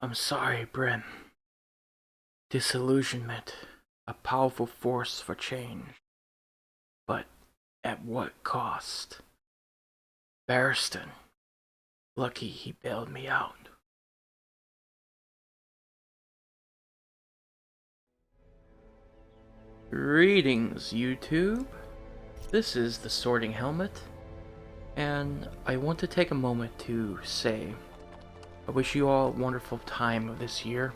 I'm sorry, Bryn. Disillusionment, a powerful force for change. But at what cost? Barristan, lucky he bailed me out. Greetings, YouTube. This is the Sorting Helmet, and I want to take a moment to say I wish you all a wonderful time of this year.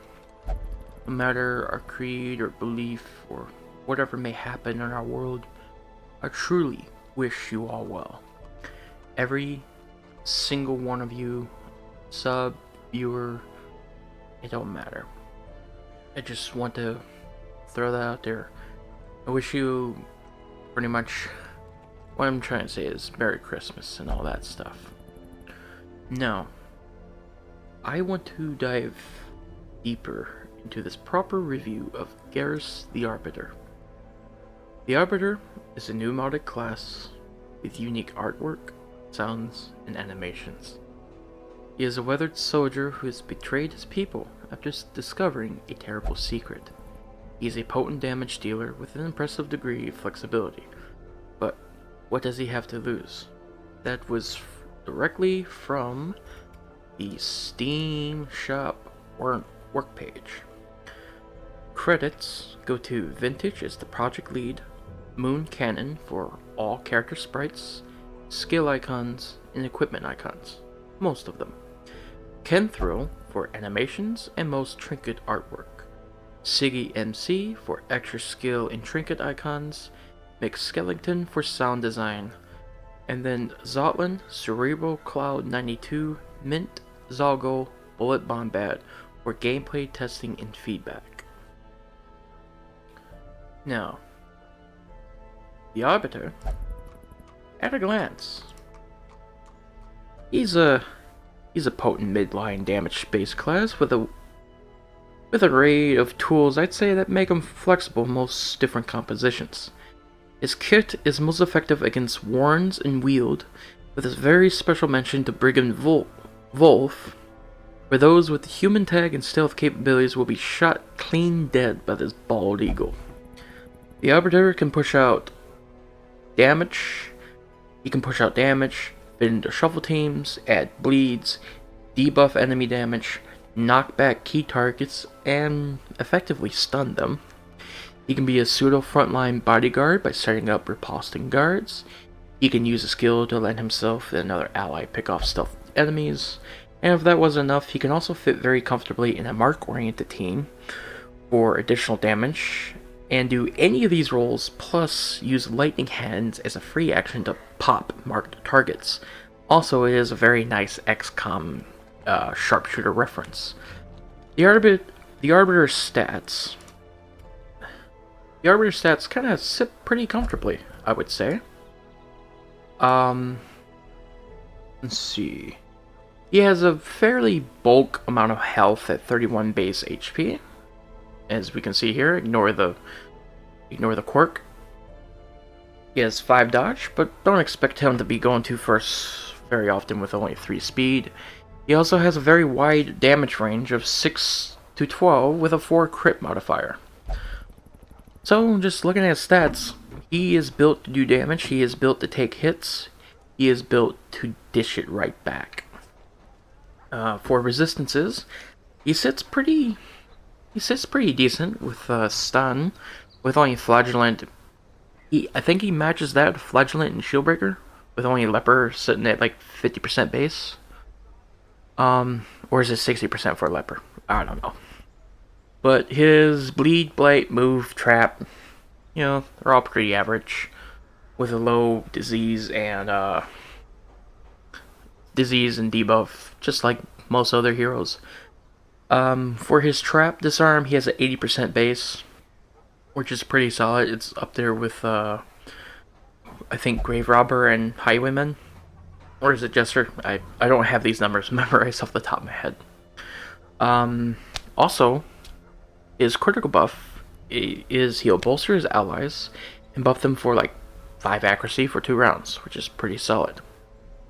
No matter our creed or belief or whatever may happen in our world, I truly wish you all well. Every single one of you, sub, viewer, it don't matter. I just want to throw that out there. I wish you pretty much what I'm trying to say is Merry Christmas and all that stuff. Now, I want to dive deeper into this proper review of Garrus the Arbiter. The Arbiter is a new modded class with unique artwork, sounds, and animations. He is a weathered soldier who has betrayed his people after discovering a terrible secret. He is a potent damage dealer with an impressive degree of flexibility. But what does he have to lose? That was directly from the Steam Shop work page. Credits go to Vintage as the project lead, Moon Cannon for all character sprites, skill icons, and equipment icons, most of them. Kenthril for animations and most trinket artwork. SiggyMC for extra skill and trinket icons, McSkellington for sound design, and then Zotlan, Cerebral Cloud 92, Mint, Zalgo, BulletBombat for gameplay testing and feedback. Now, the Arbiter, at a glance, he's a potent midline damage space class with an array of tools I'd say that make him flexible in most different compositions. His kit is most effective against Warrens and Wield, with his very special mention to Brigand Wolf, where those with the human tag and stealth capabilities will be shot clean dead by this bald eagle. The Arbiter can push out damage, fit into shuffle teams, add bleeds, debuff enemy damage, knock back key targets, and effectively stun them. He can be a pseudo frontline bodyguard by setting up riposting guards. He can use a skill to let himself and another ally pick off stealth enemies. And if that wasn't enough, he can also fit very comfortably in a mark-oriented team for additional damage, and do any of these roles, plus use lightning hands as a free action to pop marked targets. Also, it is a very nice XCOM sharpshooter reference. The Arbiter's stats kind of sit pretty comfortably, I would say. Let's see. He has a fairly bulk amount of health at 31 base HP. As we can see here, ignore the quirk. He has 5 dodge, but don't expect him to be going too first very often with only 3 speed. He also has a very wide damage range of 6 to 12 with a 4 crit modifier. So, just looking at his stats, he is built to do damage, he is built to take hits, he is built to dish it right back. For resistances, he sits pretty decent with stun, with only flagellant. I think he matches that flagellant and shieldbreaker, with only leper sitting at like 50% base. Or is it 60% for leper? I don't know. But his bleed, blight, move, trap, they're all pretty average, with a low disease and debuff, just like most other heroes. For his trap disarm, he has an 80% base, which is pretty solid. It's up there with I think Grave Robber and Highwayman. Or is it Jester? I don't have these numbers memorized off the top of my head. Also, his critical buff is he'll bolster his allies and buff them for like 5 accuracy for 2 rounds, which is pretty solid.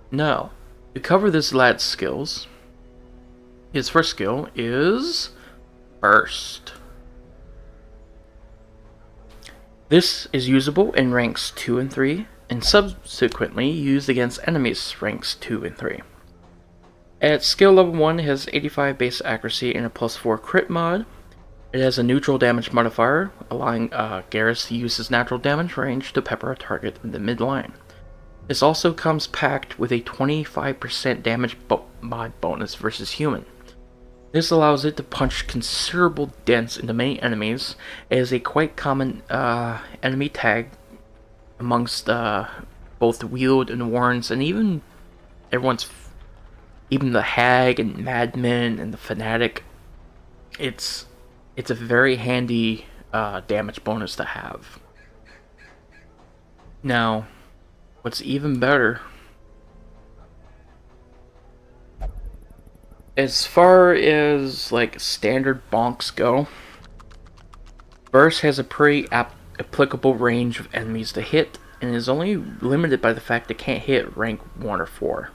Now, to cover this lad's skills, His first skill is Burst. This is usable in ranks 2 and 3, and subsequently used against enemies ranks 2 and 3. At skill level 1, it has 85 base accuracy and a +4 crit mod. It has a neutral damage modifier, allowing Garrus to use his natural damage range to pepper a target in the midline. This also comes packed with a 25% damage mod bonus versus human. This allows it to punch considerable dents into many enemies, as a quite common enemy tag amongst both the Wield and the Warrens, and even the Hag and Madmen and the Fanatic. It's a very handy damage bonus to have. Now, what's even better, as far as like standard bonks go, Burst has a pretty applicable range of enemies to hit, and is only limited by the fact it can't hit rank 1 or 4.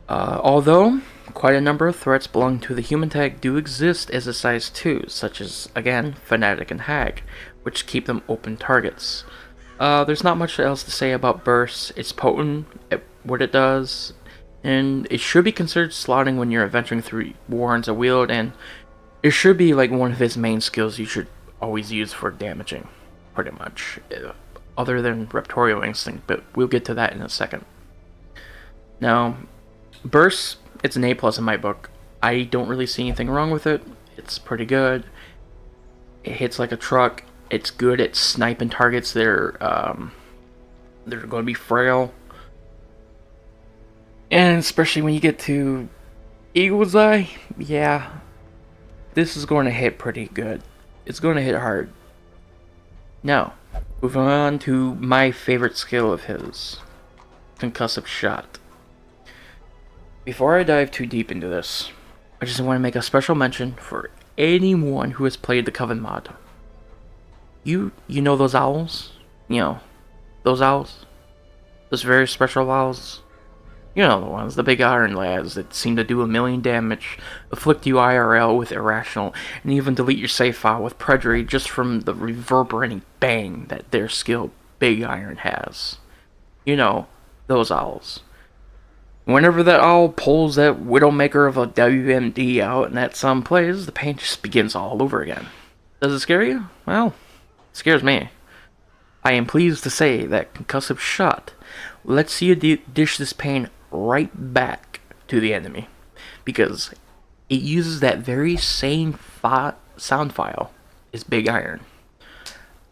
Although, quite a number of threats belonging to the human tag do exist as a size 2, such as, again, Fanatic and Hag, which keep them open targets. There's not much else to say about Burst. It's potent at what it does, and it should be considered slotting when you're adventuring through Warrens of Wield, and it should be like one of his main skills you should always use for damaging, pretty much. Other than Raptorial Instinct, but we'll get to that in a second. Now, Burst, it's an A+ in my book. I don't really see anything wrong with it. It's pretty good. It hits like a truck. It's good at sniping targets that are going to be frail. And especially when you get to Eagle's Eye, yeah, this is going to hit pretty good. It's going to hit hard. Now, moving on to my favorite skill of his, Concussive Shot. Before I dive too deep into this, I just want to make a special mention for anyone who has played the Coven mod. You know those owls? You know, those owls? Those very special owls? You know the ones, the big iron lads that seem to do 1,000,000 damage, afflict you IRL with irrational, and even delete your save file with predatory just from the reverberating bang that their skill Big Iron has. You know, those owls. Whenever that owl pulls that Widowmaker of a WMD out and that sun plays, the pain just begins all over again. Does it scare you? Well, it scares me. I am pleased to say that Concussive Shot lets you dish this pain right back to the enemy, because it uses that very same sound file as Big Iron.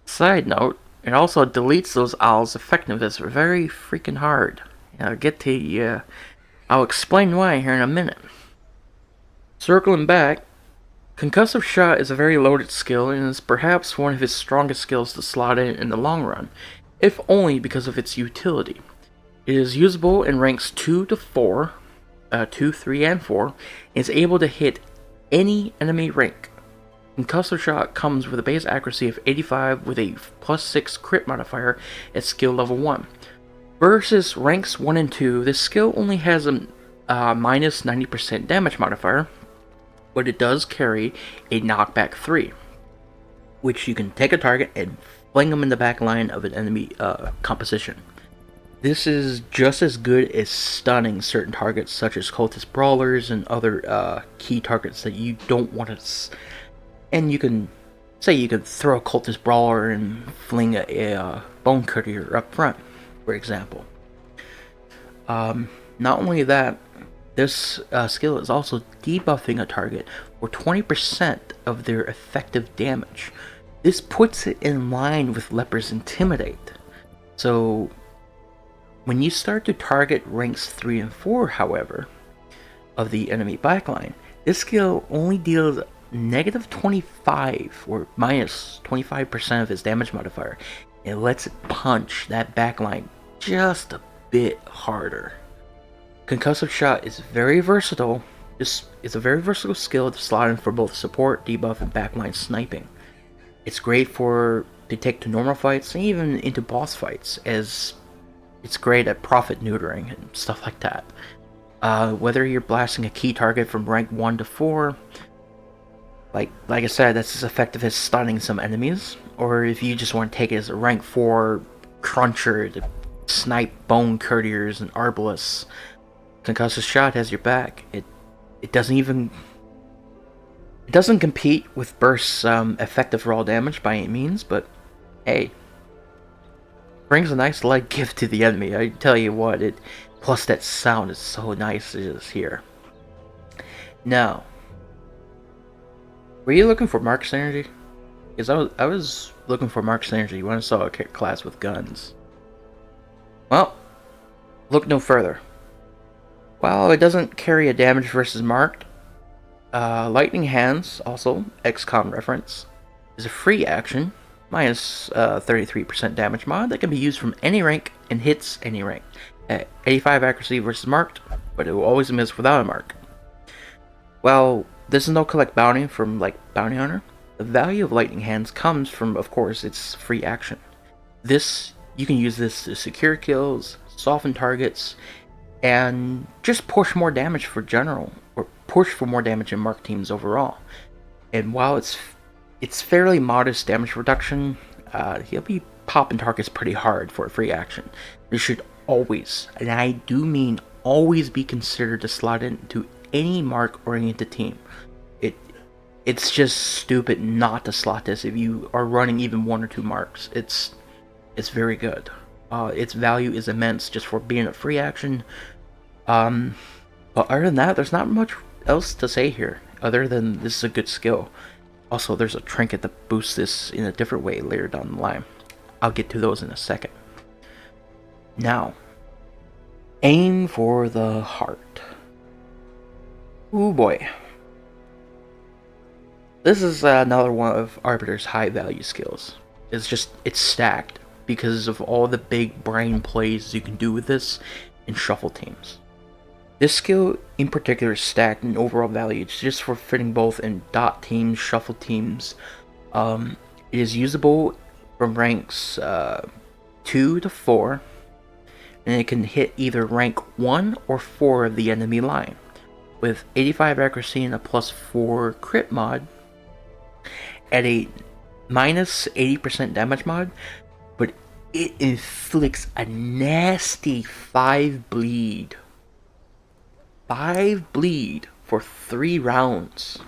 Side note, it also deletes those owls' effectiveness very freaking hard. I'll explain why here in a minute. Circling back, Concussive Shot is a very loaded skill and is perhaps one of his strongest skills to slot in the long run, if only because of its utility. It is usable in ranks 2 to 4, 2, 3, and 4, and is able to hit any enemy rank. Concussive Shot comes with a base accuracy of 85 with a +6 crit modifier at skill level 1. Versus ranks 1 and 2, this skill only has a minus 90% damage modifier, but it does carry a knockback 3, which you can take a target and fling them in the back line of an enemy composition. This is just as good as stunning certain targets such as cultist brawlers and other key targets that you don't want to... And you can throw a cultist brawler and fling a bone courier up front, for example. Not only that, this skill is also debuffing a target for 20% of their effective damage. This puts it in line with Leper's Intimidate. So, when you start to target ranks 3 and 4, however, of the enemy backline, this skill only deals negative 25 or minus 25% of his damage modifier. It lets it punch that backline just a bit harder. Concussive Shot is very versatile. This is a very versatile skill to slot in for both support, debuff, and backline sniping. It's great to take to normal fights and even into boss fights, as it's great at profit neutering and stuff like that. Whether you're blasting a key target from rank 1 to 4, like I said, that's as effective as stunning some enemies, or if you just want to take it as a rank 4 cruncher to snipe bone courtiers and arbalists, concussive shot has your back. It doesn't compete with burst's effective raw damage by any means, but hey, brings a nice light gift to the enemy. I tell you what, plus that sound is so nice to just hear. Now, were you looking for Mark Synergy? Because I was looking for Mark Synergy when I saw a class with guns. Well, look no further. While it doesn't carry a damage versus marked, Lightning Hands, also XCOM reference, is a free action, minus 33% damage mod that can be used from any rank and hits any rank. At 85 accuracy versus marked, but it will always miss without a mark. Well, this is no collect bounty from like Bounty Hunter. The value of Lightning Hands comes from, of course, its free action. You can use this to secure kills, soften targets, and just push more damage for general, or push for more damage in marked teams overall. And while it's fairly modest damage reduction, he'll be popping targets pretty hard for a free action. This should always, and I do mean always, be considered to slot into any mark-oriented team. It's just stupid not to slot this if you are running even 1 or 2 marks. It's very good. Its value is immense just for being a free action. But other than that, there's not much else to say here, other than this is a good skill. Also, there's a trinket that boosts this in a different way later down the line. I'll get to those in a second. Now, aim for the heart. Ooh boy. This is another one of Arbiter's high value skills. It's stacked because of all the big brain plays you can do with this in shuffle teams. This skill in particular is stacked in overall value. It's just for fitting both in dot teams, shuffle teams. It is usable from ranks 2 to 4, and it can hit either rank 1 or 4 of the enemy line. With 85 accuracy and a +4 crit mod, at a minus 80% damage mod, but it inflicts a nasty 5 bleed. 5 bleed for 3 rounds.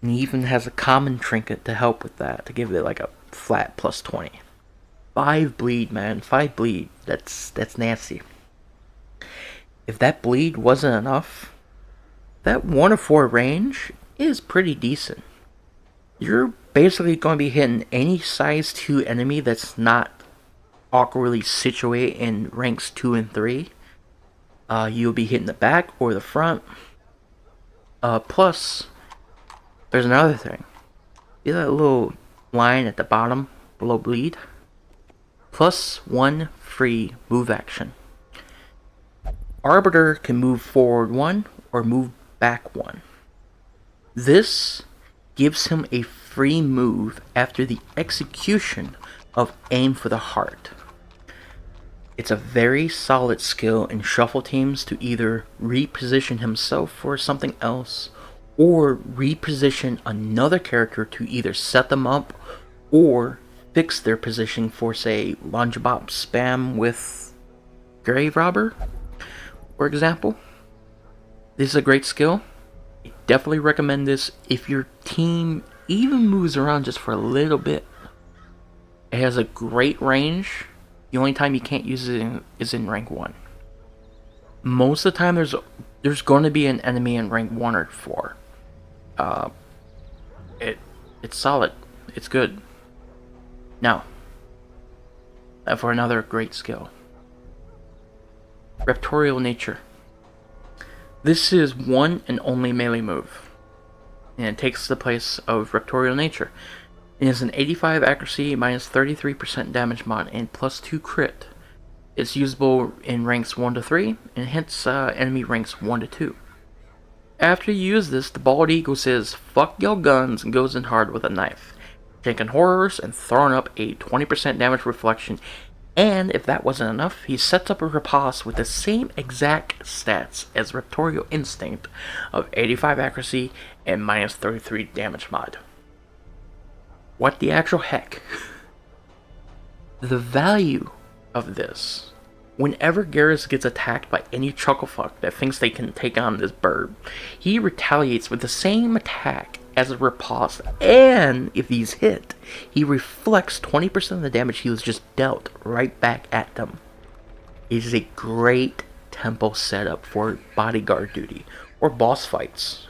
And he even has a common trinket to help with that, to give it like a flat +20. 5 bleed, man. 5 bleed. That's nasty. If that bleed wasn't enough, that 1 or 4 range is pretty decent. You're basically going to be hitting any size 2 enemy that's not awkwardly situated in ranks 2 and 3. You'll be hitting the back or the front. Plus, there's another thing. See that little line at the bottom below bleed? +1 free move action. Arbiter can move forward 1 or move back 1. This gives him a free move after the execution of Aim for the Heart. It's a very solid skill in shuffle teams to either reposition himself for something else or reposition another character to either set them up or fix their position for, say, Lungebop spam with Grave Robber, for example. This is a great skill. I definitely recommend this if your team even moves around just for a little bit. It has a great range. The only time you can't use it is in rank 1. Most of the time there's going to be an enemy in rank 1 or 4. It's solid. It's good. Now, for another great skill. Raptorial Nature. This is one and only melee move, and it takes the place of Raptorial Nature. It is an 85 accuracy, minus 33% damage mod, and +2 crit. It's usable in ranks 1 to 3, and hits enemy ranks 1 to 2. After you use this, the bald eagle says, "Fuck your guns," and goes in hard with a knife, taking horrors and throwing up a 20% damage reflection And if that wasn't enough, he sets up a riposte with the same exact stats as Raptorial Instinct of 85 accuracy and minus 33 damage mod. What the actual heck? The value of this, whenever Garrus gets attacked by any chucklefuck that thinks they can take on this bird, he retaliates with the same attack as a riposte, and if he's hit, he reflects 20% of the damage he was just dealt right back at them. It is a great tempo setup for bodyguard duty or boss fights.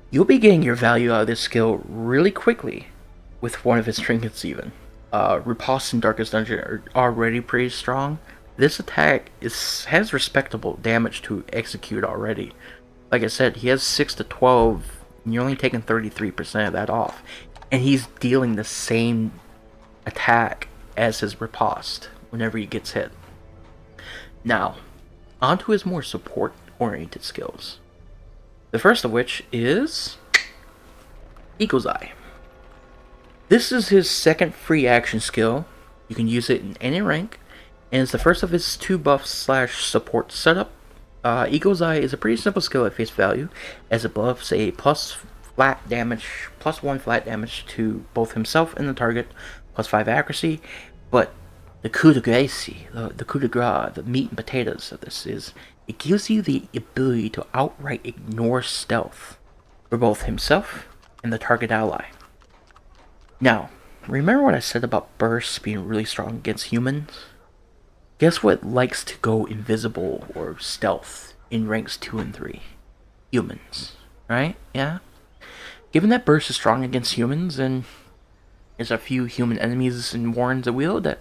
You'll be getting your value out of this skill really quickly with one of his trinkets even. Riposte and Darkest Dungeon are already pretty strong. This attack has respectable damage to execute already. Like I said, he has 6 to 12, and you're only taking 33% of that off. And he's dealing the same attack as his riposte whenever he gets hit. Now, onto his more support-oriented skills. The first of which is Eagle's Eye. This is his second free action skill. You can use it in any rank, and it's the first of his 2 buff / support setup. Eagle's Eye is a pretty simple skill at face value, as it buffs a +1 flat damage to both himself and the target, +5 accuracy. But the coup de grace, the coup de grace, the meat and potatoes of this is, it gives you the ability to outright ignore stealth for both himself and the target ally. Now, remember what I said about bursts being really strong against humans? Guess what likes to go invisible or stealth in ranks 2 and 3? Humans, right? Yeah? Given that burst is strong against humans, and there's a few human enemies in Warren's Wheel that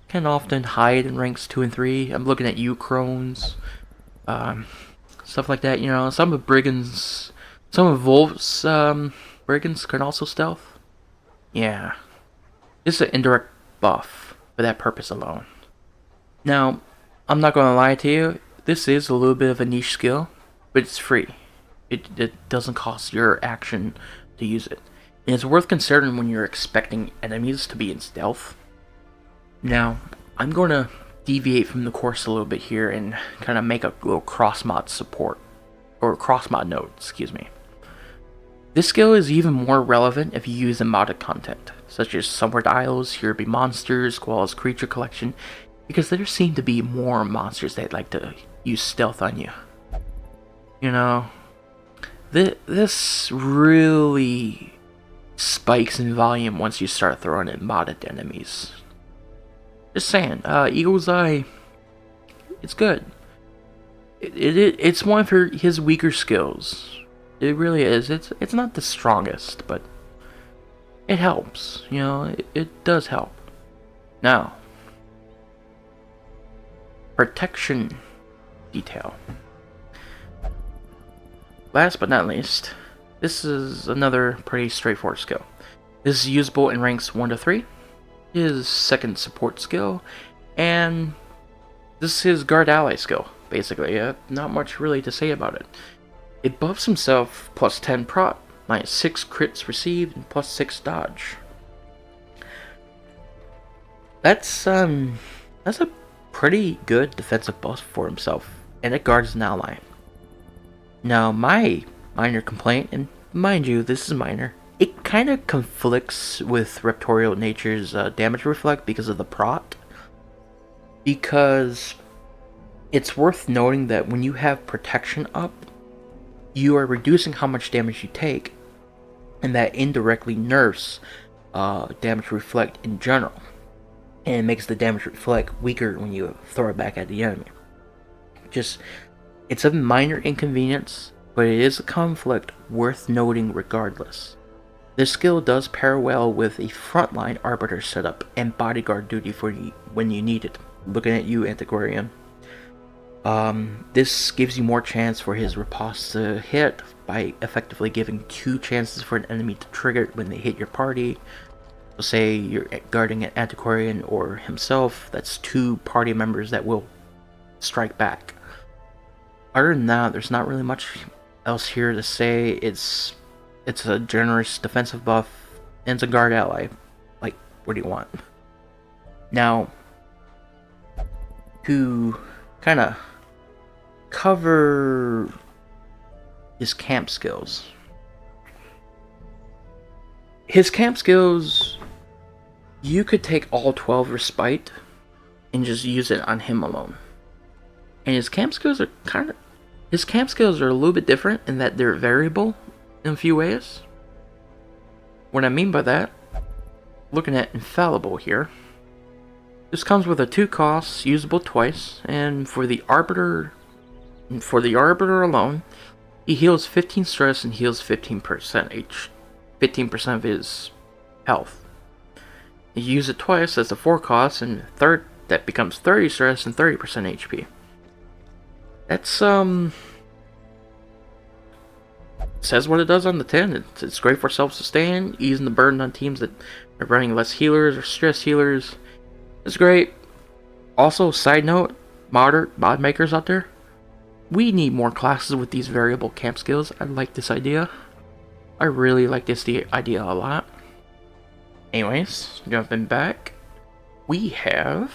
can often hide in ranks 2 and 3. I'm looking at you, Crones. Stuff like that, you know. Some of Wolf's brigands can also stealth. Yeah. This is an indirect buff for that purpose alone. Now, I'm not going to lie to you, this is a little bit of a niche skill, but it's free. It doesn't cost your action to use it. And it's worth considering when you're expecting enemies to be in stealth. Now, I'm going to deviate from the course a little bit here and kind of make a little cross-mod support, or cross-mod note, excuse me. This skill is even more relevant if you use the modded content, such as Somewhere Isles, Here Be Monsters, Squall's Creature Collection, because there seem to be more monsters that like to use stealth on you. You know, this really spikes in volume once you start throwing in modded enemies. Just saying, Eagle's Eye, it's good. It's one of his weaker skills. It really is. It's not the strongest, but it helps. You know, it does help. Now, protection detail. Last but not least, this is another pretty straightforward skill. This is usable in ranks 1 to 3. His second support skill, and this is his guard ally skill, basically. Not much really to say about it. It buffs himself +10 prot, -6 crits received, and +6 dodge. That's a pretty good defensive buff for himself, and it guards an ally. Now, my minor complaint, and mind you, this is minor, it kind of conflicts with Raptorial Nature's damage reflect because of the prot. Because it's worth noting that when you have protection up, you are reducing how much damage you take, and that indirectly nerfs damage reflect in general. And it makes the damage reflect weaker when you throw it back at the enemy. It's a minor inconvenience, but it is a conflict worth noting regardless. This skill does pair well with a frontline Arbiter setup and bodyguard duty for when you need it. Looking at you, Antiquarian. This gives you more chance for his riposte to hit by effectively giving 2 chances for an enemy to trigger it when they hit your party. So say you're guarding an Antiquarian or himself, that's 2 party members that will strike back. Other than that, there's not really much else here to say. It's a generous defensive buff, and it's a guard ally. Like, what do you want? Now, to kind of cover his camp skills. His camp skills, you could take all 12 Respite and just use it on him alone. And his camp skills are a little bit different in that they're variable in a few ways. What I mean by that, looking at Infallible here, this comes with a 2 costs, usable twice, and for the Arbiter alone, he heals 15 stress and heals 15% of his health. You use it twice as a 4 cost, and that becomes 30 stress and 30% HP. That's says what it does on the tin. It's great for self-sustain, easing the burden on teams that are running less healers or stress healers. It's great. Also, side note, mod makers out there, we need more classes with these variable camp skills. I like this idea. I really like this idea a lot. Anyways, jumping back, we have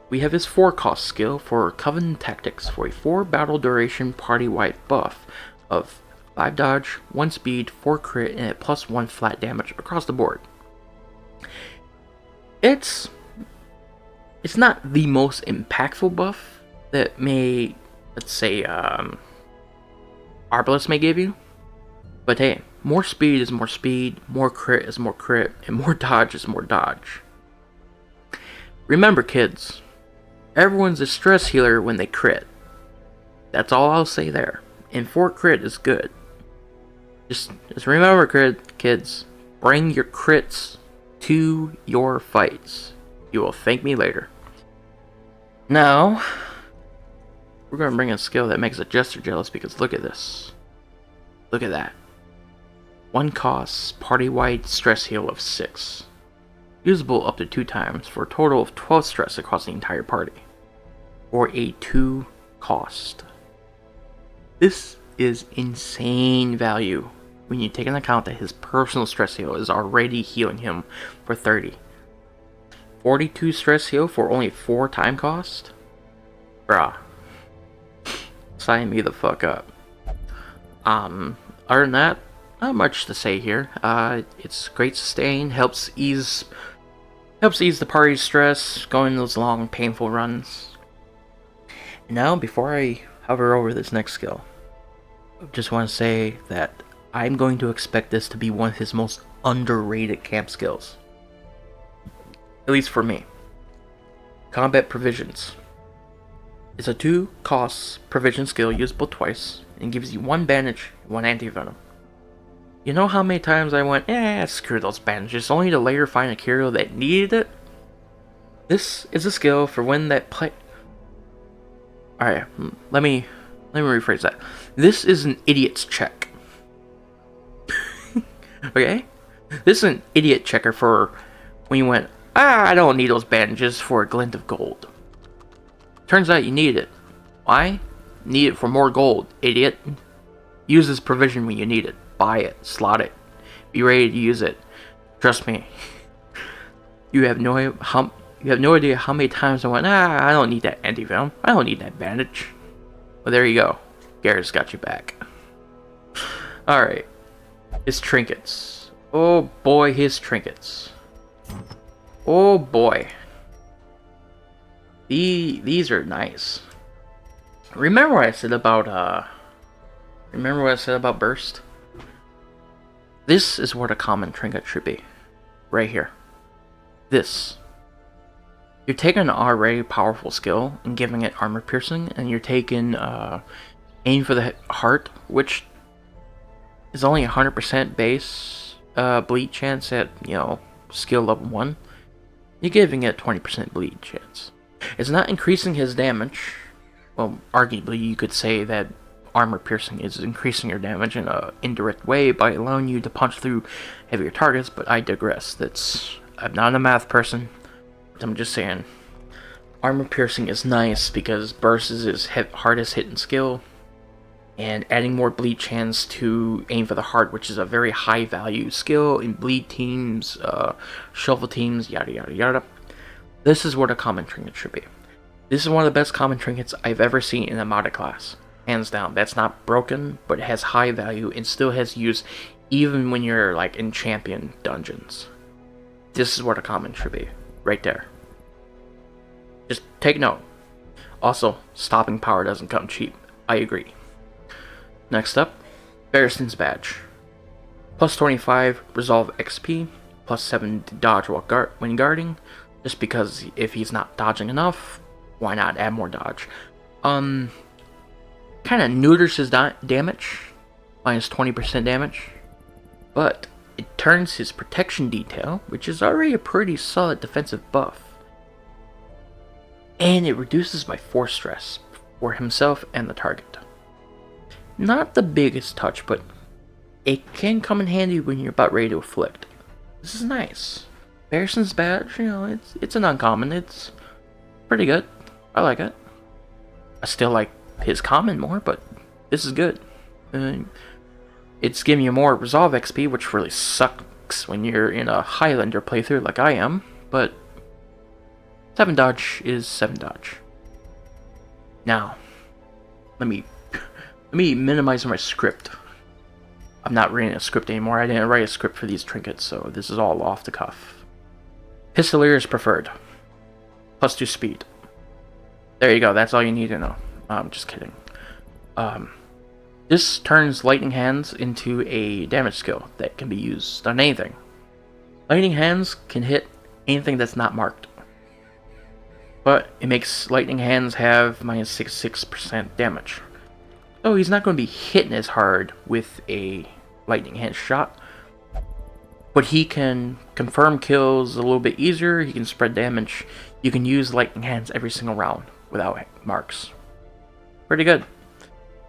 his 4 cost skill for Covenant Tactics for a 4 battle duration party-wide buff of 5 dodge, 1 speed, 4 crit, and a +1 flat damage across the board. It's not the most impactful buff that may, let's say, Arbalest may give you, but hey, more speed is more speed, more crit is more crit, and more dodge is more dodge. Remember, kids, everyone's a stress healer when they crit. That's all I'll say there. And 4 crit is good. Just remember, kids, bring your crits to your fights. You will thank me later. Now, we're going to bring a skill that makes a Jester jealous, because look at this. Look at that. 1 cost, party-wide stress heal of 6. Usable up to 2 times for a total of 12 stress across the entire party. For a 2 cost. This is insane value when you take into account that his personal stress heal is already healing him for 30. 42 stress heal for only 4 time cost? Bruh. Sign me the fuck up. Other than that, not much to say here. It's great sustain, helps ease the party's stress, going those long, painful runs. Now, before I hover over this next skill, I just want to say that I'm going to expect this to be one of his most underrated camp skills. At least for me. Combat Provisions. It's a 2 costs provision skill usable twice, and gives you 1 bandage and 1 anti-venom. You know how many times I went, screw those bandages, only to later find a hero that needed it? This is a skill for when that play... Alright, let me rephrase that. This is an idiot's check. Okay? This is an idiot checker for when you went, I don't need those bandages for a glint of gold. Turns out you need it. Why? Need it for more gold, idiot. Use this provision when you need it. Buy it, slot it, be ready to use it. Trust me. You have no idea how many times I went, I don't need that anti-venom. I don't need that bandage. Well, there you go. Garrett's got you back. Alright. His trinkets. Oh boy, his trinkets. Oh boy. These are nice. Remember what I said about burst? This is what a common trinket should be. Right here. This. You're taking an already powerful skill and giving it armor piercing, and you're taking aim for the heart, which is only 100% base bleed chance at, skill level 1. You're giving it 20% bleed chance. It's not increasing his damage. Well, arguably you could say that armor piercing is increasing your damage in an indirect way by allowing you to punch through heavier targets, but I digress. I'm not a math person. I'm just saying, armor piercing is nice because burst is his hardest hitting skill, and adding more bleed chance to aim for the heart, which is a very high value skill in bleed teams, shovel teams, yada yada yada. This is what a common trinket should be. This is one of the best common trinkets I've ever seen in a modded class. Hands down. That's not broken, but it has high value and still has use even when you're like in champion dungeons. This is what a common should be. Right there. Just take note. Also, stopping power doesn't come cheap. I agree. Next up, Barristan's Badge. Plus 25 Resolve XP, plus 7 dodge when guarding. Just because if he's not dodging enough, why not add more dodge? Kind of neuters his damage, minus 20% damage. But it turns his protection detail, which is already a pretty solid defensive buff. And it reduces by 4 stress for himself and the target. Not the biggest touch, but it can come in handy when you're about ready to afflict. This is nice. Barristan's Badge, you know, it's an uncommon. It's pretty good. I like it. I still like his common more, but this is good. It's giving you more Resolve XP, which really sucks when you're in a Highlander playthrough like I am, but 7 dodge is 7 dodge. Now, let me minimize my script. I'm not reading a script anymore. I didn't write a script for these trinkets, so this is all off the cuff. Pistolier is preferred. Plus 2 speed. There you go, that's all you need to know. I'm just kidding. This turns Lightning Hands into a damage skill that can be used on anything. Lightning Hands can hit anything that's not marked. But it makes Lightning Hands have minus 66% damage. So he's not going to be hitting as hard with a Lightning Hand shot. But he can confirm kills a little bit easier, he can spread damage. You can use Lightning Hands every single round without marks. Pretty good.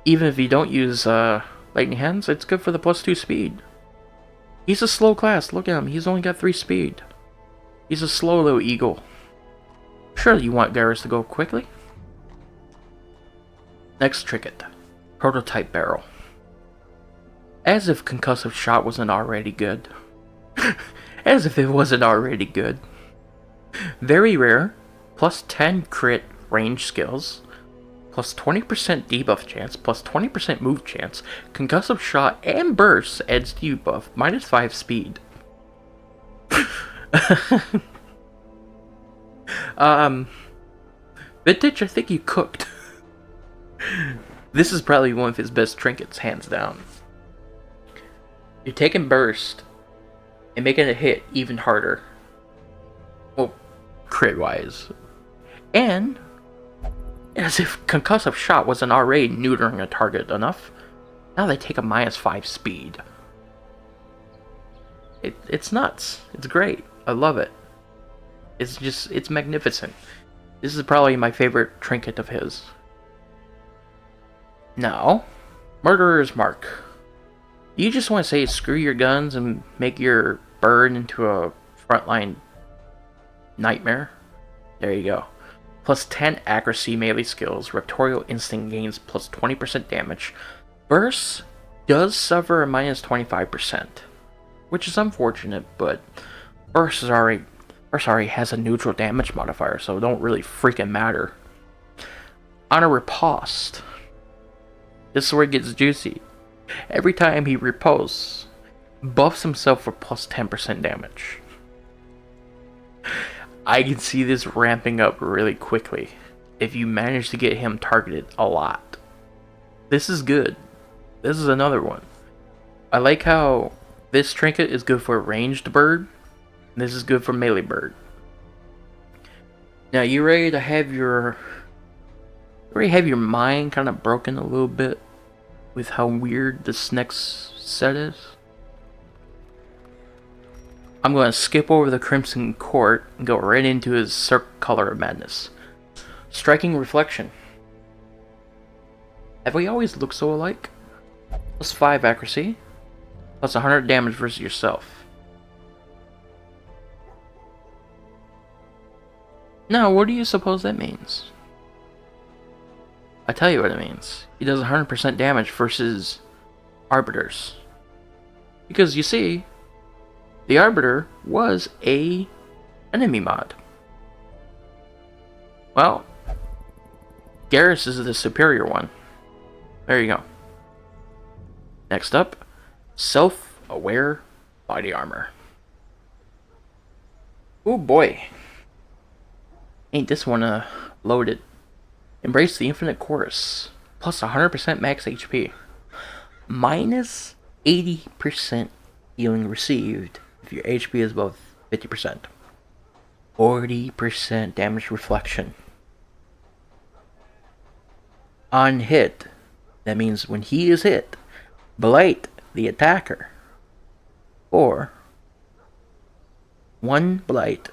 Even if you don't use Lightning Hands, it's good for the plus 2 speed. He's a slow class, look at him, he's only got 3 speed. He's a slow little eagle. Sure, you want Garrus to go quickly. Next trinket, Prototype Barrel. As if Concussive Shot wasn't already good. As if it wasn't already good. Very rare, plus 10 crit range skills, plus 20% debuff chance, plus 20% move chance, Concussive Shot and Burst adds debuff, minus 5 speed. Vintage, I think you cooked. This is probably one of his best trinkets, hands down. You're taking Burst and making it hit even harder. Well, crit-wise. And, as if Concussive Shot wasn't already neutering a target enough, now they take a minus 5 speed. It's nuts. It's great. I love it. It's magnificent. This is probably my favorite trinket of his. Now, Murderer's Mark. You just want to say screw your guns and make your bird into a frontline nightmare? There you go. Plus 10 accuracy melee skills. Raptorial Instinct gains plus 20% damage. Burst does suffer a minus 25%, which is unfortunate, but Burst already has a neutral damage modifier, so it don't really freaking matter. On a riposte, this is where it gets juicy. Every time he riposts, buffs himself for plus 10% damage. I can see this ramping up really quickly if you manage to get him targeted a lot. This is good. This is another one. I like how this trinket is good for a ranged bird. This is good for melee bird. Now you ready to have your mind kind of broken a little bit with how weird this next set is? I'm going to skip over the Crimson Court and go right into his Cirque Color of Madness. Striking Reflection. Have we always looked so alike? Plus 5 accuracy, plus 100 damage versus yourself. Now, what do you suppose that means? I tell you what it means. He does 100% damage versus Arbiters. Because you see, the Arbiter was a enemy mod. Well, Garrus is the superior one. There you go. Next up, self-aware body armor. Oh boy. Ain't this one loaded. Embrace the infinite chorus. Plus 100% max HP. Minus 80% healing received if your HP is above 50%. 40% damage reflection. On hit, that means when he is hit, blight the attacker. Or 1 blight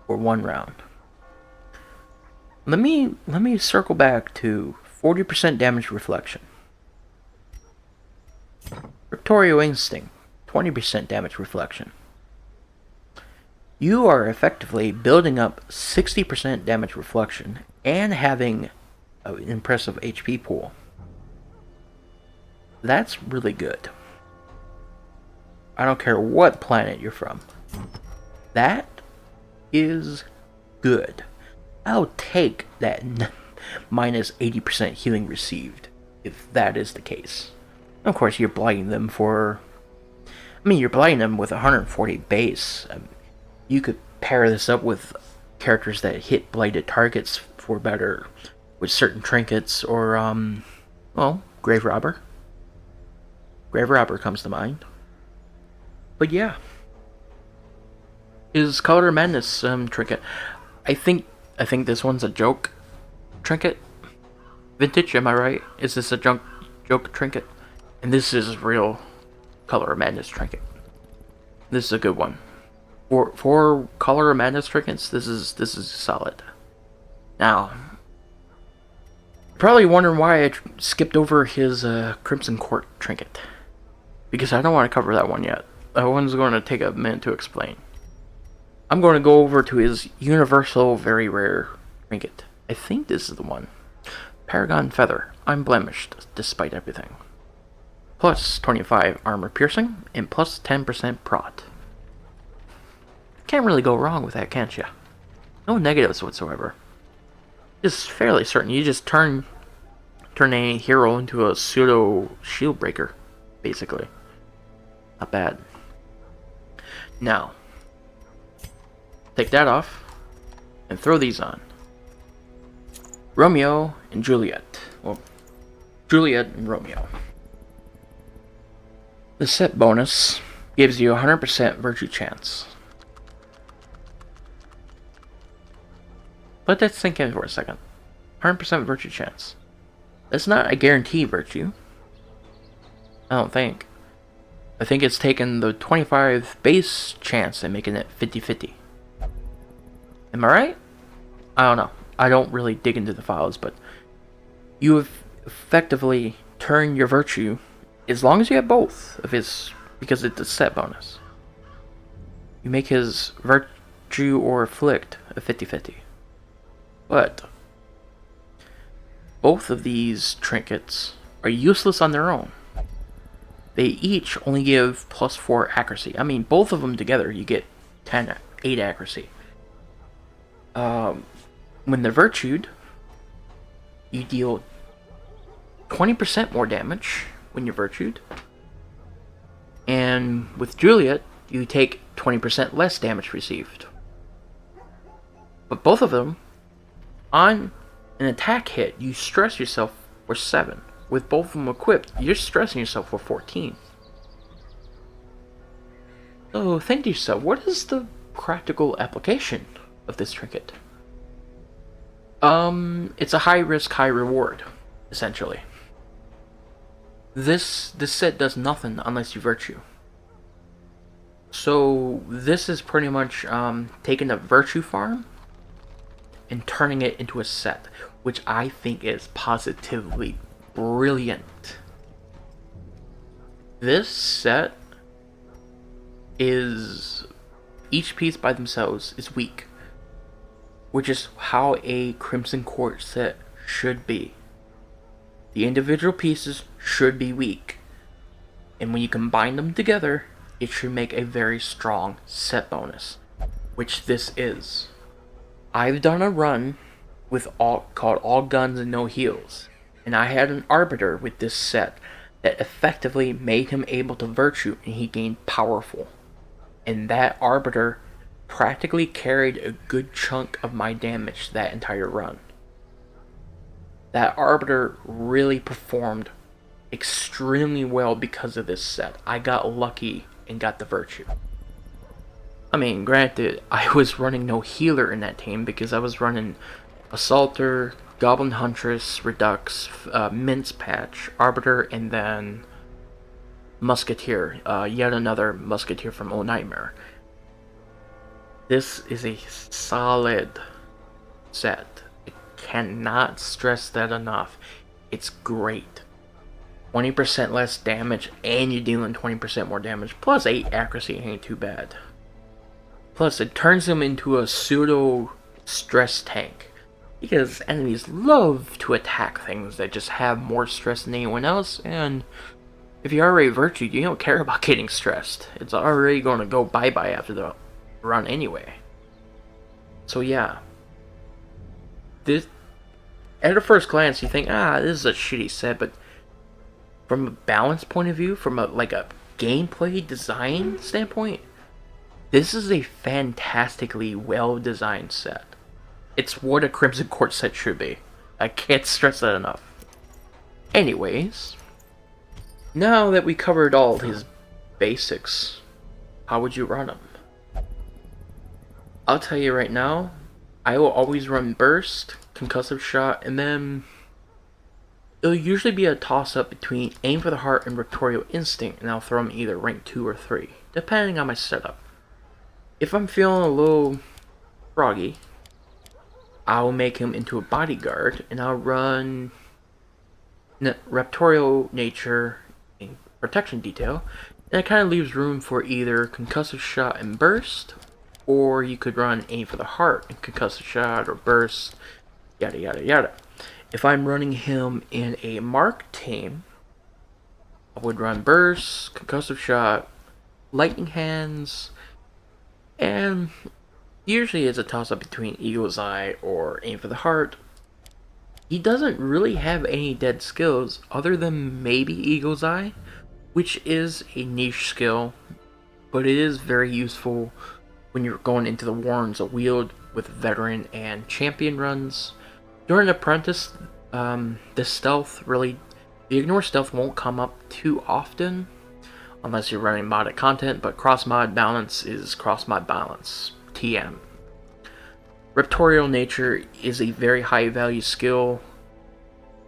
for 1 round. Let me circle back to 40% damage reflection. Raptorial Instinct, 20% damage reflection. You are effectively building up 60% damage reflection and having an impressive HP pool. That's really good. I don't care what planet you're from. That is good. I'll take that minus 80% healing received, if that is the case. Of course, you're blighting them for... you're blighting them with 140 base. You could pair this up with characters that hit blighted targets for better, with certain trinkets, or, well, Grave Robber. Grave Robber comes to mind. But yeah. Is Color Madness trinket. I think this one's a joke trinket. Vintage, am I right? Is this a joke trinket? And this is real Color Madness trinket. This is a good one. For Color Madness trinkets, this is solid. Now, you're probably wondering why I skipped over his Crimson Court trinket. Because I don't want to cover that one yet. That one's going to take a minute to explain. I'm going to go over to his Universal Very Rare trinket. I think this is the one. Paragon Feather. Unblemished, despite everything. Plus 25 armor piercing, and plus 10% prot. Can't really go wrong with that, can't ya? No negatives whatsoever. Just fairly certain. You just turn a hero into a pseudo shield breaker, basically. Not bad. Now, take that off and throw these on. Romeo and Juliet. Well, Juliet and Romeo. The set bonus gives you 100% virtue chance. Let that sink in for a second. 100% virtue chance. That's not a guaranteed virtue. I don't think. I think it's taking the 25 base chance and making it 50-50. Am I right? I don't know. I don't really dig into the files, but you have effectively turned your virtue, as long as you have both of his, because it's a set bonus. You make his virtue or afflict a 50-50. But both of these trinkets are useless on their own. They each only give plus 4 accuracy. Both of them together, you get 8 accuracy. When they're virtued, you deal 20% more damage when you're virtued. And with Juliet, you take 20% less damage received. But both of them, on an attack hit, you stress yourself for 7. With both of them equipped, you're stressing yourself for 14. So think to yourself, what is the practical application of this trinket? It's a high risk, high reward, essentially. This set does nothing unless you virtue. So this is pretty much taking a virtue farm and turning it into a set, which I think is positively brilliant. This set is, each piece by themselves is weak, which is how a Crimson Court set should be. The individual pieces should be weak, and when you combine them together, it should make a very strong set bonus, which this is. I've done a run called All Guns and No Heals. And I had an Arbiter with this set that effectively made him able to virtue, and he gained powerful. And that Arbiter practically carried a good chunk of my damage that entire run. That Arbiter really performed extremely well because of this set. I got lucky and got the virtue. I mean, granted, I was running no healer in that team because I was running Assaulter, Goblin Huntress, Redux, Mince Patch, Arbiter, and then Musketeer. Yet another Musketeer from Old Nightmare. This is a solid set. I cannot stress that enough. It's great. 20% less damage, and you're dealing 20% more damage. Plus 8 accuracy ain't too bad. Plus, it turns him into a pseudo stress tank. Because enemies love to attack things that just have more stress than anyone else, and if you're already virtued, you don't care about getting stressed. It's already going to go bye-bye after the run anyway. So yeah. This, at a first glance, you think, this is a shitty set, but from a balance point of view, from a gameplay design standpoint, this is a fantastically well-designed set. It's what a Crimson Court set should be. I can't stress that enough. Anyways, now that we covered all his basics, how would you run him? I'll tell you right now, I will always run Burst, Concussive Shot, and then it'll usually be a toss-up between Aim for the Heart and Raptorial Instinct, and I'll throw him either rank 2 or 3, depending on my setup. If I'm feeling a little froggy, I'll make him into a bodyguard, and I'll run Raptorial Nature and Protection Detail, and it kind of leaves room for either Concussive Shot and Burst, or you could run Aim for the Heart and Concussive Shot or Burst, yada yada yada. If I'm running him in a Mark team, I would run Burst, Concussive Shot, Lightning Hands, and usually it's a toss-up between Eagle's Eye or Aim for the Heart. He doesn't really have any dead skills other than maybe Eagle's Eye, which is a niche skill, but it is very useful when you're going into the Warrens of Weald with Veteran and Champion runs. During Apprentice, the Ignore Stealth won't come up too often, unless you're running modded content, but cross-mod balance is cross-mod balance. TM. Raptorial Nature is a very high value skill.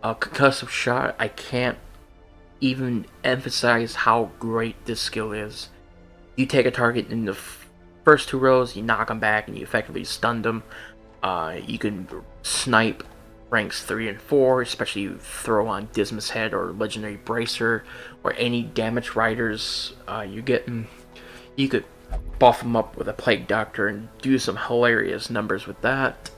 Concussive Shot, I can't even emphasize how great this skill is. You take a target in the first 2 rows, you knock them back, and you effectively stun them. You can snipe ranks 3 and 4, especially you throw on Dismas Head or Legendary Bracer, or any damage riders you're getting. You could buff them up with a Plague Doctor and do some hilarious numbers with that.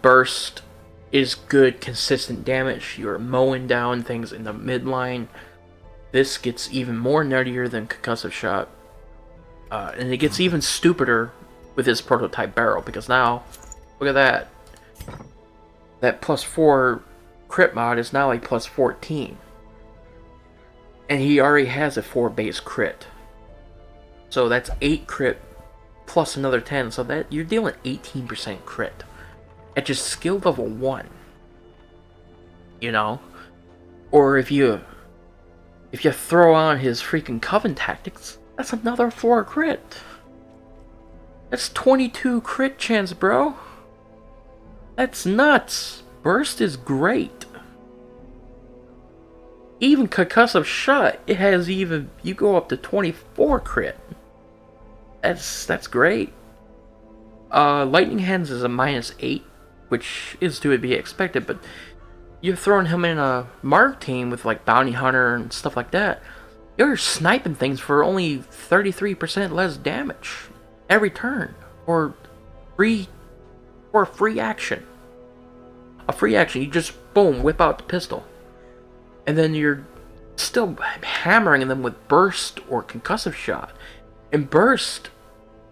Burst is good, consistent damage. You're mowing down things in the midline. This gets even more nuttier than Concussive Shot. And it gets even stupider with his prototype barrel, because now, look at that. That +4 crit mod is now a +14. And he already has a 4 base crit. So that's 8 crit plus another 10, so that you're dealing 18% crit at just skill level 1. You know? Or if you throw on his freaking Coven Tactics, that's another 4 crit. That's 22 crit chance, bro. That's nuts. Burst is great. Even Concussive Shot, it has you go up to 24 crit. That's great. Lightning Hands is a -8, which is to be expected, but you're throwing him in a Mark team with like Bounty Hunter and stuff like that. You're sniping things for only 33% less damage every turn, or a free action. A free action, you just boom, whip out the pistol, and then you're still hammering them with Burst or Concussive Shot. And Burst,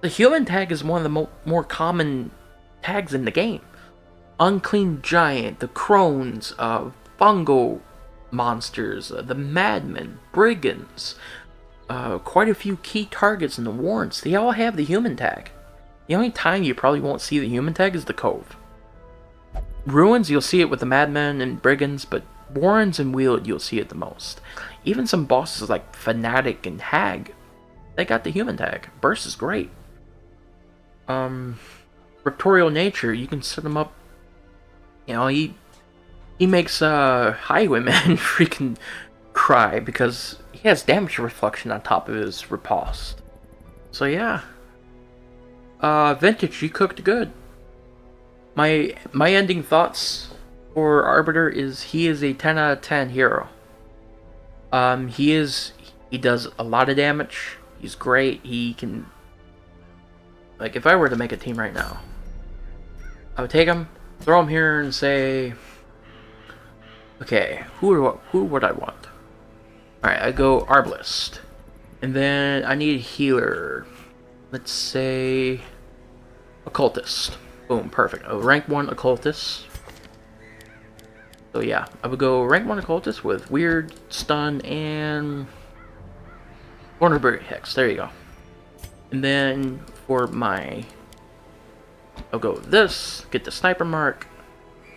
the healing tag is one of the more common tags in the game. unclean giant, the crones, fungal monsters, the madmen, brigands, quite a few key targets in the warrants. They all have the human tag. The only time you probably won't see the human tag is the Cove. Ruins, you'll see it with the madmen and brigands, but warrens and wheeled, you'll see it the most. Even some bosses like Fanatic and Hag, they got the human tag. Burst is great. Raptorial Nature, you can set him up. You know, he makes highwaymen freaking cry because he has damage reflection on top of his riposte. So yeah. Vintage, you cooked good. My ending thoughts for Arbiter is he is a 10 out of 10 hero. He does a lot of damage. He's great. He can, like, if I were to make a team right now, I would take him, throw him here, and say, okay, who would I want? Alright, I go Arbalist. And then I need a healer. Let's say Occultist. Boom, perfect. Oh, rank 1 Occultist. So yeah, I would go rank 1 Occultist with Weird, Stun, and Vulnerability Hex. There you go. And then for my, I'll go with this, get the Sniper Mark,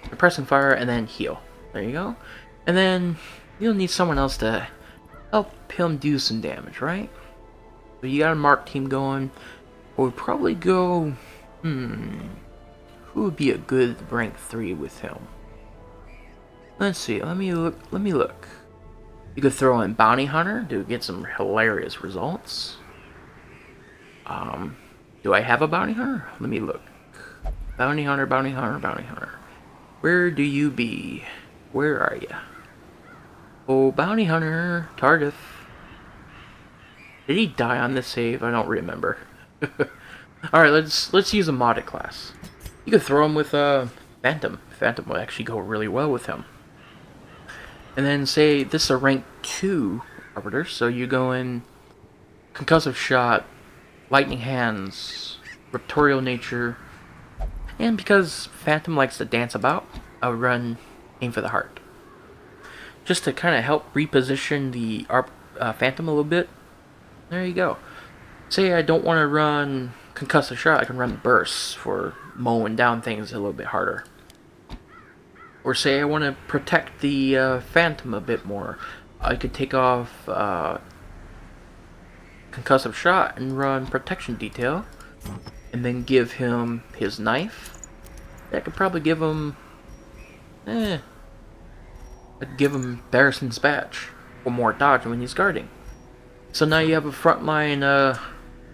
Suppressing Fire, and then heal. There you go. And then you'll need someone else to help him do some damage, right? So you got a Mark team going. We'll probably go, who would be a good rank 3 with him? Let's see, let me look. You could throw in Bounty Hunter to get some hilarious results. Do I have a Bounty Hunter? Let me look. Bounty Hunter, Bounty Hunter, Bounty Hunter. Where do you be? Where are ya? Oh, Bounty Hunter, Tardif. Did he die on this save? I don't remember. Alright, let's use a modded class. You could throw him with Phantom. Phantom will actually go really well with him. And then say this is a rank 2 Arbiter, so you go in Concussive Shot, Lightning Hands, Raptorial Nature, and because Phantom likes to dance about, I would run Aim for the Heart. Just to kind of help reposition the Phantom a little bit. There you go. Say I don't want to run Concussive Shot, I can run Burst for mowing down things a little bit harder. Or say I want to protect the Phantom a bit more, I could take off Concussive Shot and run Protection Detail, and then give him his knife. That could probably give him, I'd give him Barrison's Badge for more dodge when he's guarding. So now you have a frontline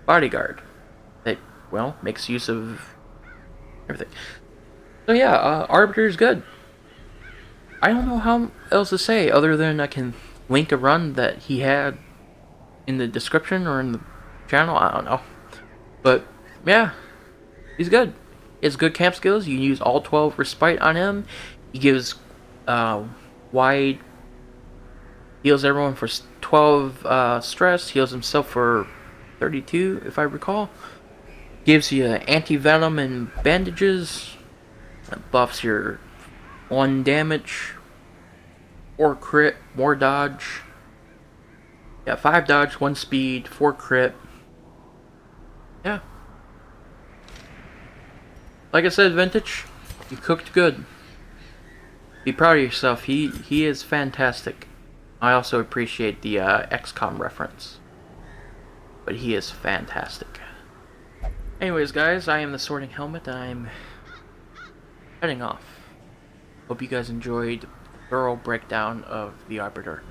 bodyguard that, well, makes use of everything. So yeah, Arbiter is good. I don't know how else to say other than I can link a run that he had in the description or in the channel. I don't know. But yeah, he's good. He has good camp skills. You can use all 12 Respite on him. He gives wide, heals everyone for 12 stress. Heals himself for 32, if I recall. Gives you anti-venom and bandages. Buffs your 1 damage, 4 crit, more dodge. Yeah, 5 dodge, 1 speed, 4 crit. Yeah. Like I said, Vintage, you cooked good. Be proud of yourself. He is fantastic. I also appreciate the XCOM reference. But he is fantastic. Anyways, guys, I am the Sorting Helmet. I'm heading off. Hope you guys enjoyed the thorough breakdown of the Arbiter.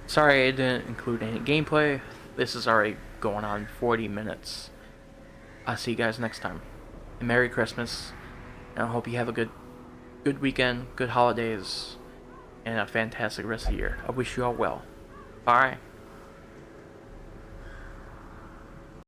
Sorry I didn't include any gameplay. This is already going on 40 minutes. I'll see you guys next time. And Merry Christmas. And I hope you have a good weekend, good holidays, and a fantastic rest of the year. I wish you all well. Bye.